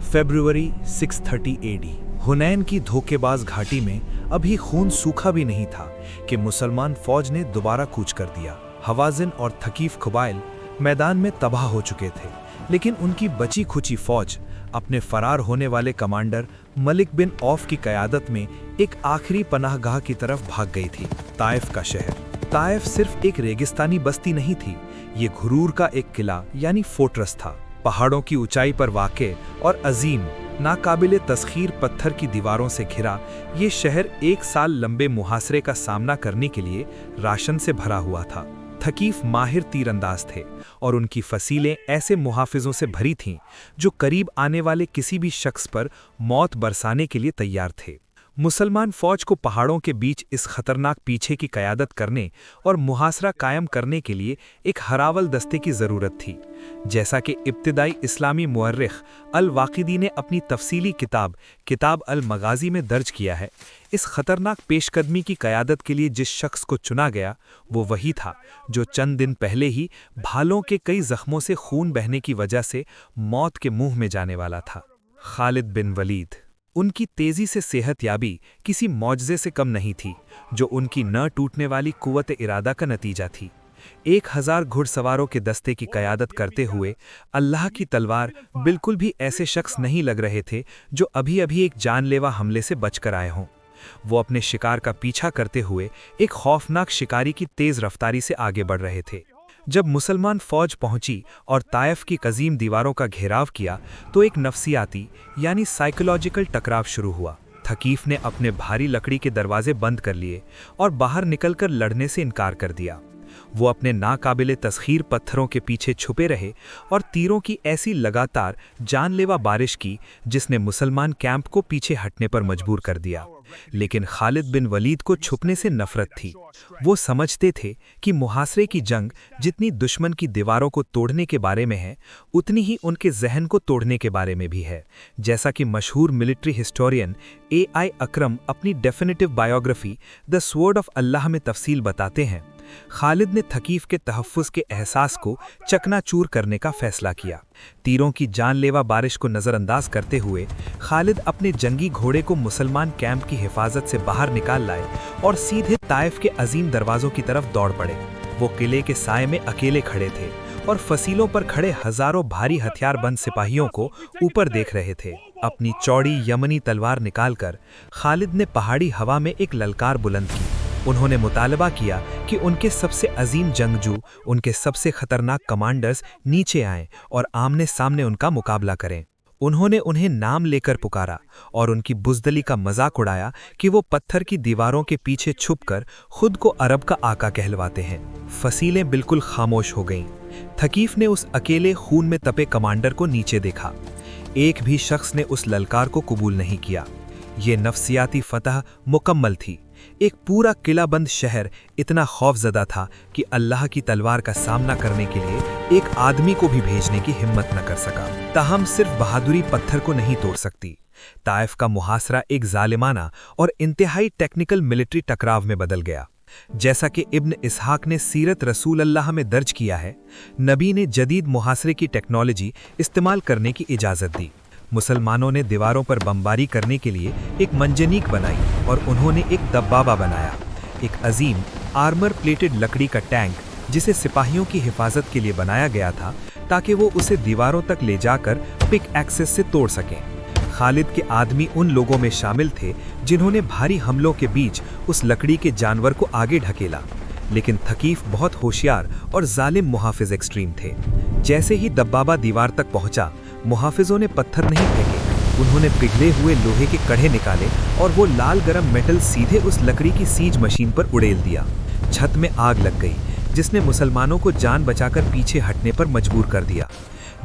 फरवरी 630 AD हुनैन की धोखेबाज घाटी में अभी खून सूखा भी नहीं था कि मुसलमान फौज ने दोबारा कूच कर दिया। हवाज़िन और थकीफ क़बाइल मैदान में तबाह हो चुके थे, लेकिन उनकी बची खुची फौज अपने फरार होने वाले कमांडर मलिक बिन औफ की क़यादत में एक आखिरी पनाहगाह की तरफ भाग गई थी, ताइफ का शहर। ताइफ सिर्फ एक रेगिस्तानी बस्ती नहीं थी, ये गुरूर का एक किला यानी फोर्ट्रेस था। पहाड़ों की ऊंचाई पर वाक़े और अजीम नाकाबिले तस्खीर पत्थर की दीवारों से घिरा ये शहर एक साल लंबे मुहासरे का सामना करने के लिए राशन से भरा हुआ था। थकीफ माहिर तीरंदाज थे और उनकी फसीलें ऐसे मुहाफिजों से भरी थीं जो करीब आने वाले किसी भी शख्स पर मौत बरसाने के लिए तैयार थे। मुसलमान फौज को पहाड़ों के बीच इस खतरनाक पीछे की क़यादत करने और मुहासरा कायम करने के लिए एक हरावल दस्ते की ज़रूरत थी। जैसा कि इब्तिदाई इस्लामी मुअर्रिख अल-वाक़िदी ने अपनी तफसीली किताब अल-मगाज़ी में दर्ज किया है, इस खतरनाक पेशकदमी की क़यादत के लिए जिस शख्स को चुना गया वो वही था जो चंद दिन पहले ही भालों के कई ज़ख्मों से खून बहने की वजह से मौत के मुंह में जाने वाला था, खालिद बिन वलीद। उनकी तेज़ी से सेहतयाबी किसी मौजज़े से कम नहीं थी, जो उनकी न टूटने वाली कुव्वत इरादा का नतीजा थी। 1000 घुड़सवारों के दस्ते की क़यादत करते हुए अल्लाह की तलवार बिल्कुल भी ऐसे शख्स नहीं लग रहे थे जो अभी-अभी एक जानलेवा हमले से बचकर आए हों। वो अपने शिकार का पीछा करते हुए एक खौफनाक शिकारी की तेज़ रफ्तारी से आगे बढ़ रहे थे। जब मुसलमान फौज पहुंची और ताइफ की कज़ीम दीवारों का घेराव किया तो एक नफ्सियाती यानी साइकोलॉजिकल टकराव शुरू हुआ। थकीफ ने अपने भारी लकड़ी के दरवाजे बंद कर लिए और बाहर निकलकर लड़ने से इनकार कर दिया। वो अपने नाकाबिले तस्खीर पत्थरों के पीछे छुपे रहे और तीरों की ऐसी लगातार जानलेवा बारिश की जिसने मुसलमान कैंप को पीछे हटने पर मजबूर कर दिया। लेकिन खालिद बिन वलीद को छुपने से नफरत थी। वो समझते थे कि मुहासरे की जंग जितनी दुश्मन की दीवारों को तोड़ने के बारे में है, उतनी ही उनके जहन को तोड़ने के बारे में भी है। जैसा कि मशहूर मिलिट्री हिस्टोरियन A.I. अकरम अपनी definitive biography the sword of Allah में तफसील बताते हैं, खालिद ने थकीफ के तहफ़्फ़ुज़ के एहसास को चकनाचूर करने का फैसला किया। तीरों की जानलेवा बारिश को नज़रअंदाज करते हुए खालिद अपने जंगी घोड़े को मुसलमान कैंप की हिफाजत से बाहर निकाल लाए और सीधे ताइफ के अजीम दरवाज़ों की तरफ दौड़ पड़े। वो किले के साए में अकेले खड़े थे और फसीलों पर खड़े हज़ारों भारी हथियारबंद सिपाहियों को ऊपर देख रहे थे। अपनी चौड़ी यमनी तलवार निकालकर खालिद ने पहाड़ी हवा में एक ललकार बुलंद की। उन्होंने मुतालबा किया कि उनके सबसे अजीम जंगजू, उनके सबसे खतरनाक कमांडर्स नीचे आएं और आमने सामने उनका मुकाबला करें। उन्होंने उन्हें नाम लेकर पुकारा और उनकी बुज़दली का मजाक उड़ाया कि वो पत्थर की दीवारों के पीछे छुपकर खुद को अरब का आका कहलवाते हैं। फसीलें बिल्कुल खामोश हो गईं। थकीफ ने उस अकेले खून में तपे कमांडर को नीचे देखा। एक भी शख्स ने उस ललकार को कबूल नहीं किया। ये नफ्सियाती फतह मुकम्मल थी। एक पूरा किलाबंद शहर इतना खौफजदा था कि अल्लाह की तलवार का सामना करने के लिए एक आदमी को भी भेजने की हिम्मत न कर सका। ताहम सिर्फ बहादुरी पत्थर को नहीं तोड़ सकती। ताइफ का मुहासरा एक जालिमाना और इंतहाई टेक्निकल मिलिट्री टकराव में बदल गया। जैसा कि इब्न इसहाक ने सीरत रसूल अल्लाह में दर्ज किया है, नबी ने जदीद मुहासरे की टेक्नोलॉजी इस्तेमाल करने की इजाज़त दी। मुसलमानों ने दीवारों पर बमबारी करने के लिए एक मंजनीक बनाई और उन्होंने एक दब्बाबा बनाया, एक अजीम आर्मर प्लेटेड लकड़ी का टैंक जिसे सिपाहियों की हिफाजत के लिए बनाया गया था ताकि वो उसे दीवारों तक ले जाकर पिक एक्सेस से तोड़ सकें। खालिद के आदमी उन लोगों में शामिल थे जिन्होंने भारी हमलों के बीच उस लकड़ी के जानवर को आगे ढकेला, लेकिन थकीफ बहुत होशियार और जालिम मुहाफिज एक्सट्रीम थे। जैसे ही दब्बाबा दीवार तक पहुंचा, मुहाफिजों ने पत्थर नहीं फेंके, उन्होंने पिघले हुए लोहे के कड़े निकाले और वो लाल गरम मेटल सीधे उस लकड़ी की सीज मशीन पर उड़ेल दिया। छत में आग लग गई जिसने मुसलमानों को जान बचाकर पीछे हटने पर मजबूर कर दिया,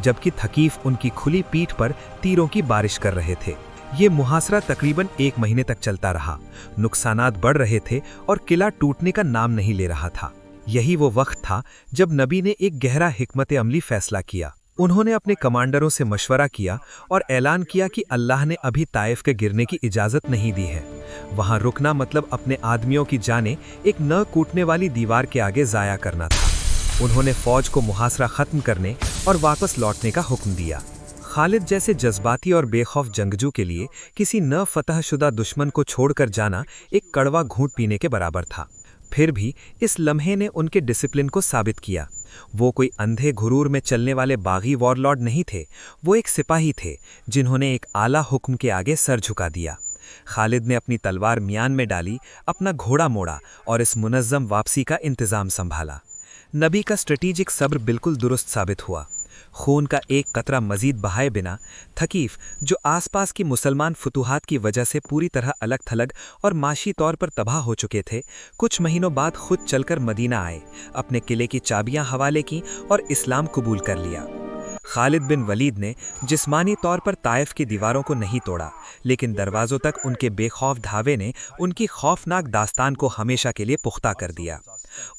जबकि थकीफ उनकी खुली पीठ पर तीरों की बारिश कर रहे थे। ये मुहासरा तकरीबन 1 महीने तक चलता रहा। नुकसानात बढ़ रहे थे और किला टूटने का नाम नहीं ले रहा था। यही वो वक्त था जब नबी ने एक गहरा हिकमत अमली फैसला किया। उन्होंने अपने कमांडरों से मशवरा किया और ऐलान किया कि अल्लाह ने अभी ताइफ के गिरने की इजाज़त नहीं दी है। वहाँ रुकना मतलब अपने आदमियों की जानें एक न कूटने वाली दीवार के आगे ज़ाया करना था। उन्होंने फौज को मुहासरा ख़त्म करने और वापस लौटने का हुक्म दिया। खालिद जैसे जज्बाती और बेखौफ जंगजू के लिए किसी न फतहशुदा दुश्मन को छोड़कर जाना एक कड़वा घूंट पीने के बराबर था। फिर भी इस लम्हे ने उनके डिसिप्लिन को साबित किया। वो कोई अंधे घुरूर में चलने वाले बागी वॉरलॉर्ड नहीं थे, वो एक सिपाही थे जिन्होंने एक आला हुक्म के आगे सर झुका दिया। खालिद ने अपनी तलवार म्यान में डाली, अपना घोड़ा मोड़ा और इस मुनज़्ज़म वापसी का इंतज़ाम संभाला। नबी का स्ट्रेटेजिक सब्र बिल्कुल दुरुस्त साबित हुआ। खून का एक कतरा मजीद बहाए बिना थकीफ, जो आसपास की मुसलमान फतूहात की वजह से पूरी तरह अलग थलग और माशी तौर पर तबाह हो चुके थे, कुछ महीनों बाद खुद चलकर मदीना आए, अपने किले की चाबियां हवाले की और इस्लाम कबूल कर लिया। खालिद बिन वलीद ने जिस्मानी तौर पर ताइफ की दीवारों को नहीं तोड़ा, लेकिन दरवाज़ों तक उनके बेखौफ धावे ने उनकी खौफनाक दास्तान को हमेशा के लिए पुख्ता कर दिया।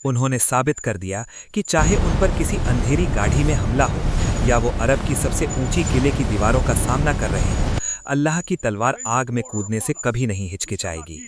उन्होंने साबित कर दिया कि चाहे उन पर किसी अंधेरी गाढ़ी में हमला हो या वो अरब की सबसे ऊंची किले की दीवारों का सामना कर रहे हों, अल्लाह की तलवार आग में कूदने से कभी नहीं हिचकिचाएगी।